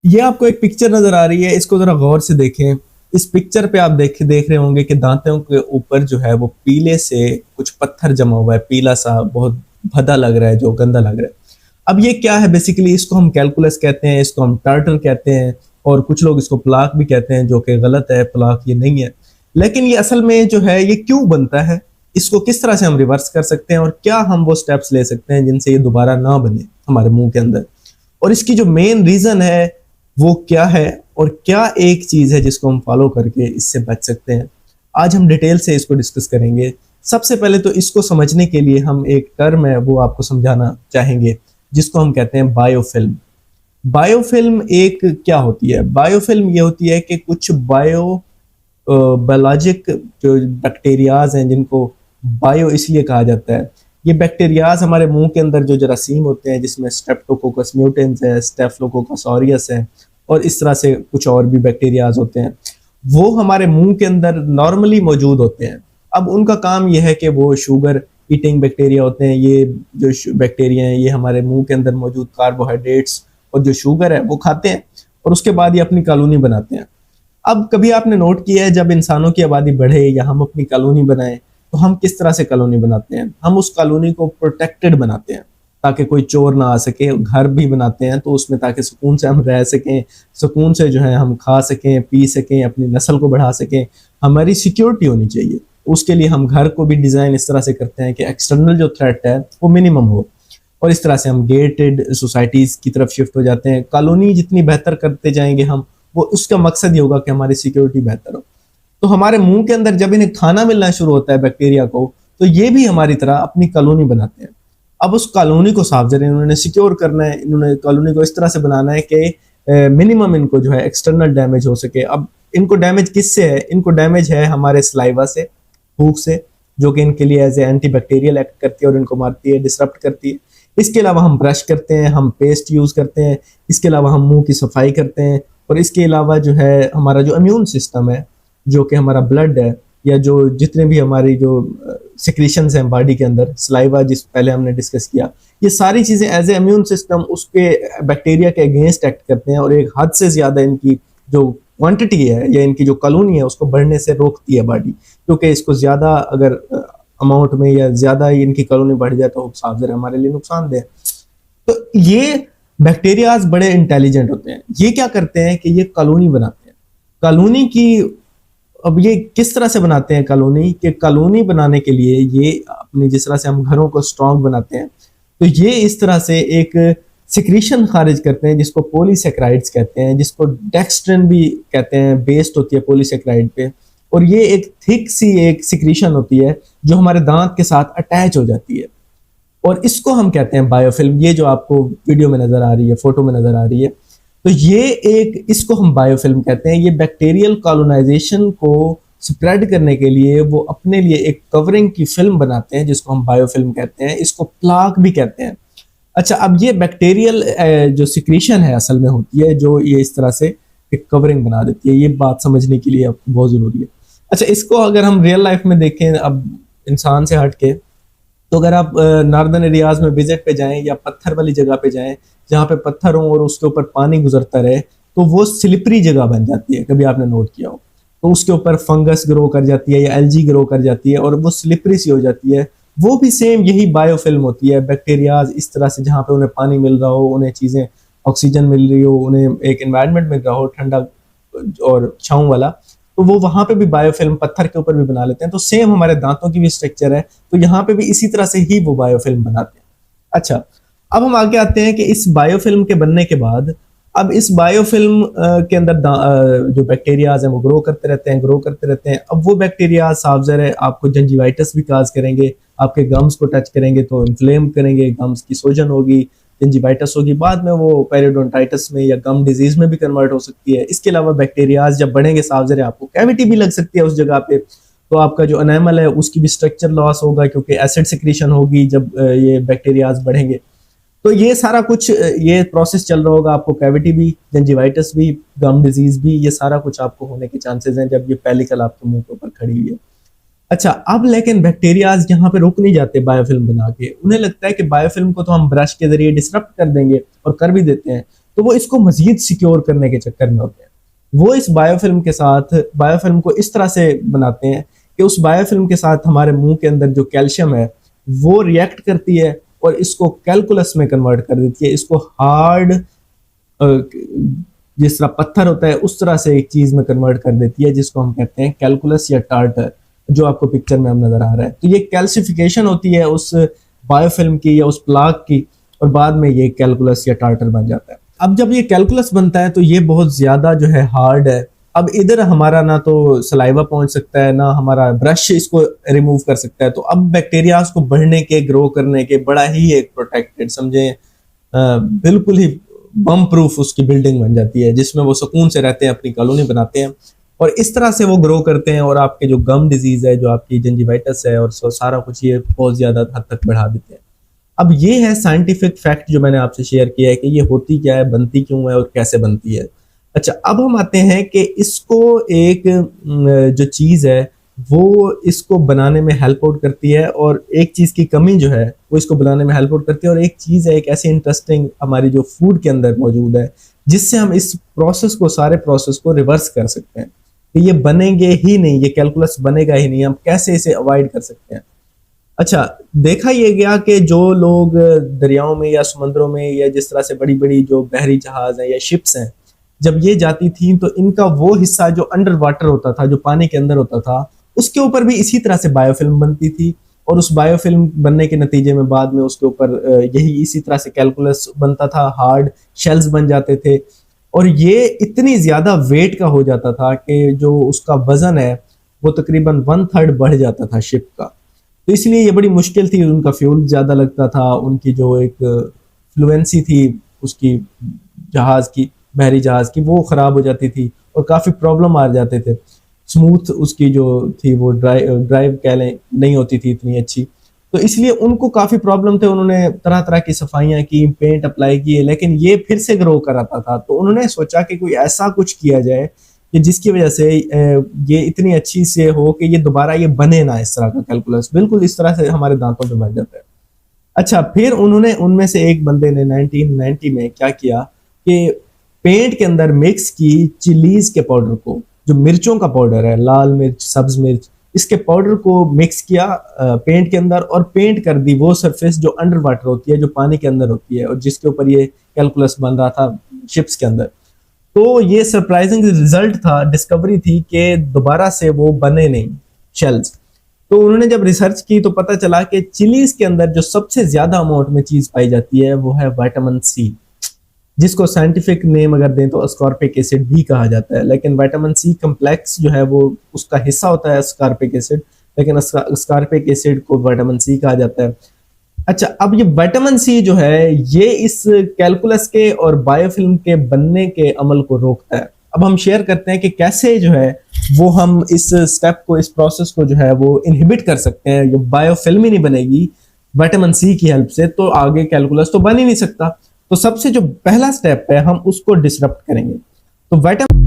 ये आपको एक पिक्चर नजर आ रही है, इसको जरा गौर से देखें। इस पिक्चर पे आप देख रहे होंगे कि दांतों के ऊपर जो है वो पीले से कुछ पत्थर जमा हुआ है, पीला सा, बहुत भद्दा लग रहा है, जो गंदा लग रहा है। अब ये क्या है? बेसिकली इसको हम कैलकुलस कहते हैं, इसको हम टार्टर कहते हैं, और कुछ लोग इसको प्लाक भी कहते हैं, जो कि गलत है, प्लाक ये नहीं है। लेकिन ये असल में जो है ये क्यों बनता है, इसको किस तरह से हम रिवर्स कर सकते हैं, और क्या हम वो स्टेप्स ले सकते हैं जिनसे ये दोबारा ना बने हमारे मुंह के अंदर, और इसकी जो मेन रीजन है वो क्या है, और क्या एक चीज है जिसको हम फॉलो करके इससे बच सकते हैं। आज हम डिटेल से इसको डिस्कस करेंगे। सबसे पहले तो इसको समझने के लिए हम एक टर्म है वो आपको समझाना चाहेंगे, जिसको हम कहते हैं बायोफिल्म। बायोफिल्म एक क्या होती है? बायोफिल्म ये होती है कि कुछ बायोलॉजिक जो बैक्टीरियाज हैं, जिनको बायो इसलिए कहा जाता है, ये बैक्टीरियाज हमारे मुंह के अंदर जो जरासीम होते हैं, जिसमें स्ट्रेप्टोकोकस म्यूटेंस है, स्टेफलोकोकस ऑरियस है, और इस तरह से कुछ और भी बैक्टीरियाज होते हैं, वो हमारे मुंह के अंदर नॉर्मली मौजूद होते हैं। अब उनका काम यह है कि वो शुगर ईटिंग बैक्टीरिया होते हैं। ये जो बैक्टीरिया हैं ये हमारे मुंह के अंदर मौजूद कार्बोहाइड्रेट्स और जो शुगर है वो खाते हैं, और उसके बाद ये अपनी कॉलोनी बनाते हैं। अब कभी आपने नोट किया है, जब इंसानों की आबादी बढ़े या हम अपनी कॉलोनी बनाएं, तो हम किस तरह से कॉलोनी बनाते हैं? हम उस कॉलोनी को प्रोटेक्टेड बनाते हैं ताकि कोई चोर ना आ सके। घर भी बनाते हैं तो उसमें ताकि सुकून से हम रह सकें, सुकून से जो है हम खा सकें, पी सकें, अपनी नस्ल को बढ़ा सकें, हमारी सिक्योरिटी होनी चाहिए। उसके लिए हम घर को भी डिज़ाइन इस तरह से करते हैं कि एक्सटर्नल जो थ्रेट है वो मिनिमम हो, और इस तरह से हम गेटेड सोसाइटीज़ की तरफ शिफ्ट हो जाते हैं। कॉलोनी जितनी बेहतर करते जाएंगे हम, वो उसका मकसद ये होगा कि हमारी सिक्योरिटी बेहतर हो। तो हमारे मुंह के अंदर जब इन्हें खाना मिलना शुरू होता है बैक्टीरिया को, तो ये भी हमारी तरह अपनी कॉलोनी बनाते हैं। अब उस कॉलोनी को साफ जरिए इन्होंने सिक्योर करना है, इन्होंने कॉलोनी को इस तरह से बनाना है कि मिनिमम इनको जो है एक्सटर्नल डैमेज हो सके। अब इनको डैमेज किससे है? इनको डैमेज है हमारे सलाइवा से, भूख से, जो कि इनके लिए as a anti bacterial act करती है और इनको मारती है, डिसरप्ट करती है। इसके अलावा हम ब्रश करते हैं, हम पेस्ट यूज करते हैं, इसके अलावा हम मुंह की सफाई करते हैं, और इसके अलावा जो है हमारा जो इम्यून सिस्टम है, जो कि हमारा ब्लड है, या जो जितने भी हमारी जो सिक्रीशंस हैं बॉडी के अंदर, सलाइवा जिस पहले हमने डिस्कस किया, ये सारी चीज़ें एज ए इम्यून सिस्टम उसके बैक्टीरिया के अगेंस्ट एक्ट करते हैं, और एक हद से ज़्यादा इनकी जो क्वांटिटी है या इनकी जो कॉलोनी है उसको बढ़ने से रोकती है बॉडी, क्योंकि इसको ज़्यादा अगर अमाउंट में या ज़्यादा इनकी कॉलोनी बढ़ जाए तो साफ ज़रा हमारे लिए नुकसानदेह। तो ये बैक्टीरियाज बड़े इंटेलिजेंट होते हैं। ये क्या करते हैं कि ये कॉलोनी बनाते हैं। कॉलोनी की, अब ये किस तरह से बनाते हैं कॉलोनी? के कॉलोनी बनाने के लिए ये अपनी, जिस तरह से हम घरों को स्ट्रॉन्ग बनाते हैं, तो ये इस तरह से एक सिक्रीशन खारिज करते हैं जिसको पॉलीसेक्राइड्स कहते हैं, जिसको डेक्स्ट्रिन भी कहते हैं, बेस्ड होती है पॉलीसेक्राइड पे। और ये एक थिक सी एक सिक्रीशन होती है जो हमारे दांत के साथ अटैच हो जाती है, और इसको हम कहते हैं बायोफिल्म। ये जो आपको वीडियो में नजर आ रही है, फोटो में नजर आ रही है, तो ये एक, इसको हम बायोफिल्म कहते हैं। ये बैक्टीरियल कॉलोनाइजेशन को स्प्रेड करने के लिए वो अपने लिए एक कवरिंग की फिल्म बनाते हैं, जिसको हम बायोफिल्म कहते हैं। इसको प्लाक भी कहते हैं। अच्छा, अब ये बैक्टीरियल जो सिक्रीशन है असल में होती है, जो ये इस तरह से एक कवरिंग बना देती है। ये बात समझने के लिए आपको बहुत ज़रूरी है। अच्छा, इसको अगर हम रियल लाइफ में देखें, अब इंसान से हट के, तो अगर आप नॉर्दर्न एरियाज में विजिट पे जाएं या पत्थर वाली जगह पे जाएं जहाँ पे पत्थर हो और उसके ऊपर पानी गुजरता रहे, तो वो स्लिपरी जगह बन जाती है। कभी आपने नोट किया हो तो उसके ऊपर फंगस ग्रो कर जाती है या एल्जी ग्रो कर जाती है, और वो स्लिपरी सी हो जाती है। वो भी सेम यही बायोफिल्म होती है। बैक्टीरियाज इस तरह से, जहाँ पे उन्हें पानी मिल रहा हो, उन्हें चीज़ें ऑक्सीजन मिल रही हो, उन्हें एक एनवायरनमेंट मिल रहा हो ठंडा और छाँव वाला, तो वो वहां पे भी बायोफिल्म पत्थर के ऊपर भी बना लेते हैं। तो सेम हमारे दांतों की भी स्ट्रक्चर है, तो यहाँ पे भी इसी तरह से ही वो बायोफिल्म बनाते हैं। अच्छा, अब हम आगे आते हैं कि इस बायोफिल्म के बनने के बाद, अब इस बायोफिल्म के अंदर जो बैक्टीरियाज हैं वो ग्रो करते रहते हैं, ग्रो करते रहते हैं। अब वो बैक्टीरियाज साफ ज़रा आपको जंजीवाइटिस भी काज करेंगे, आपके गम्स को टच करेंगे तो इन्फ्लेम करेंगे, गम्स की सोजन होगी, जिंजिवाइटिस होगी, बाद में वो पेरियोडोंटाइटिस में या गम डिजीज में भी कन्वर्ट हो सकती है। इसके अलावा बैक्टीरियाज जब बढ़ेंगे साफ ज़रा आपको कैविटी भी लग सकती है उस जगह पे, तो आपका जो एनामल है उसकी भी स्ट्रक्चर लॉस होगा, क्योंकि एसिड सिक्रीशन होगी जब ये बैक्टीरियाज बढ़ेंगे। तो ये सारा कुछ ये प्रोसेस चल रहा होगा, आपको कैविटी भी, जिंजिवाइटिस भी, गम डिजीज भी, ये सारा कुछ आपको होने के चांसेस हैं जब ये पेलिकल आपके मुंह के ऊपर खड़ी हुई है। अच्छा, अब लेकिन बैक्टीरियाज यहाँ पे रुक नहीं जाते बायोफिल्म बना के। उन्हें लगता है कि बायोफिल्म को तो हम ब्रश के जरिए डिसरप्ट कर देंगे, और कर भी देते हैं, तो वो इसको मजीद सिक्योर करने के चक्कर में होते हैं। वो इस बायोफिल्म के साथ बायोफिल्म को इस तरह से बनाते हैं कि उस बायोफिल्म के साथ हमारे मुंह के अंदर जो कैल्शियम है वो रिएक्ट करती है और इसको कैलकुलस में कन्वर्ट कर देती है, इसको हार्ड जिस तरह पत्थर होता है उस तरह से एक चीज में कन्वर्ट कर देती है, जिसको हम कहते हैं कैलकुलस या टार्टर, जो आपको पिक्चर में अब नजर आ रहा है। तो ये कैल्सिफिकेशन होती है उस बायोफिल्म की या उस प्लाक की, और बाद में ये कैलकुलस या टार्टर बन जाता है। अब जब ये कैलकुलस बनता है तो ये बहुत ज्यादा जो है हार्ड है। अब इधर हमारा ना तो सलाइवा पहुंच सकता है, ना हमारा ब्रश इसको रिमूव कर सकता है। तो अब बैक्टीरिया को बढ़ने के, ग्रो करने के, बड़ा ही एक प्रोटेक्टेड समझे बिल्कुल ही बम प्रूफ उसकी बिल्डिंग बन जाती है, जिसमें वो सुकून से रहते हैं, अपनी कॉलोनी बनाते हैं और इस तरह से वो ग्रो करते हैं। और आपके जो गम डिजीज है, जो आपकी जिंजिवाइटिस है और सारा कुछ, ये बहुत ज्यादा हद तक बढ़ा देते हैं। अब ये है साइंटिफिक फैक्ट जो मैंने आपसे शेयर किया है कि ये होती क्या है, बनती क्यों है और कैसे बनती है। अच्छा, अब हम आते हैं कि इसको एक जो चीज़ है वो इसको बनाने में हेल्प आउट करती है, और एक चीज़ की कमी जो है वो इसको बनाने में हेल्प आउट करती है। और एक चीज़ है, एक ऐसी इंटरेस्टिंग हमारी जो फूड के अंदर मौजूद है, जिससे हम इस प्रोसेस को, सारे प्रोसेस को रिवर्स कर सकते हैं कि ये बनेंगे ही नहीं, ये कैलकुलस बनेगा ही नहीं, हम कैसे इसे अवॉइड कर सकते हैं। अच्छा, देखा ये गया कि जो लोग दरियाओं में या समुद्रों में या जिस तरह से बड़ी बड़ी जो बहरी जहाज हैं या शिप्स हैं, जब ये जाती थी तो इनका वो हिस्सा जो अंडर वाटर होता था, जो पानी के अंदर होता था, उसके ऊपर भी इसी तरह से बायोफिल्म बनती थी। और उस बायोफिल्म बनने के नतीजे में बाद में उसके ऊपर यही इसी तरह से कैलकुलस बनता था, हार्ड शेल्स बन जाते थे। और ये इतनी ज्यादा वेट का हो जाता था कि जो उसका वजन है वो तकरीबन 1/3 बढ़ जाता था शिप का। तो इसलिए ये बड़ी मुश्किल थी, उनका फ्यूल ज़्यादा लगता था, उनकी जो एक फ्लुएंसी थी उसकी जहाज़ की, बहरी जहाज़ की, वो ख़राब हो जाती थी और काफ़ी प्रॉब्लम आ जाते थे। स्मूथ उसकी जो थी वो ड्राइव कह लें नहीं होती थी इतनी अच्छी, तो इसलिए उनको काफ़ी प्रॉब्लम थे। उन्होंने तरह तरह की सफाइयाँ की, पेंट अप्लाई किए, लेकिन ये फिर से ग्रो कराता था। तो उन्होंने सोचा कि कोई ऐसा कुछ किया जाए कि जिसकी वजह से ये इतनी अच्छी से हो कि ये दोबारा ये बने ना, इस तरह का कैलकुलस बिल्कुल इस तरह से हमारे दांतों पे बन जाता है। अच्छा, फिर उन्होंने उनमें से एक बंदे ने 1990 में क्या किया कि पेंट के अंदर मिक्स की चिलीज के पाउडर को, जो मिर्चों का पाउडर है, लाल मिर्च, सब्ज मिर्च, इसके पाउडर को मिक्स किया पेंट के अंदर और पेंट कर दी वो सरफेस जो अंडर वाटर होती है, जो पानी के अंदर होती है और जिसके ऊपर ये कैलकुलस बन रहा था शिप्स के अंदर। तो ये सरप्राइजिंग रिजल्ट था, डिस्कवरी थी कि दोबारा से वो बने नहीं शेल्स। तो उन्होंने जब रिसर्च की तो पता चला कि चिलीज के अंदर जो सबसे ज्यादा अमाउंट में चीज पाई जाती है वो है विटामिन सी, जिसको साइंटिफिक नेम अगर दें तो अस्कॉर्बिक एसिड भी कहा जाता है। लेकिन विटामिन सी कम्प्लेक्स जो है वो उसका हिस्सा होता है अस्कॉर्बिक एसिड, लेकिन अस्कॉर्बिक एसिड को विटामिन सी कहा जाता है। अच्छा, अब ये विटामिन सी जो है ये इस कैलकुलस के और बायोफिल्म के बनने के अमल को रोकता है। अब हम शेयर करते हैं कि कैसे जो है वो हम इस स्टेप को, इस प्रोसेस को जो है वो इनहिबिट कर सकते हैं। ये बायोफिल्म ही नहीं बनेगी विटामिन सी की हेल्प से, तो आगे कैलकुलस तो बन ही नहीं सकता। तो सबसे जो पहला स्टेप है हम उसको डिसरप्ट करेंगे। तो विटामिन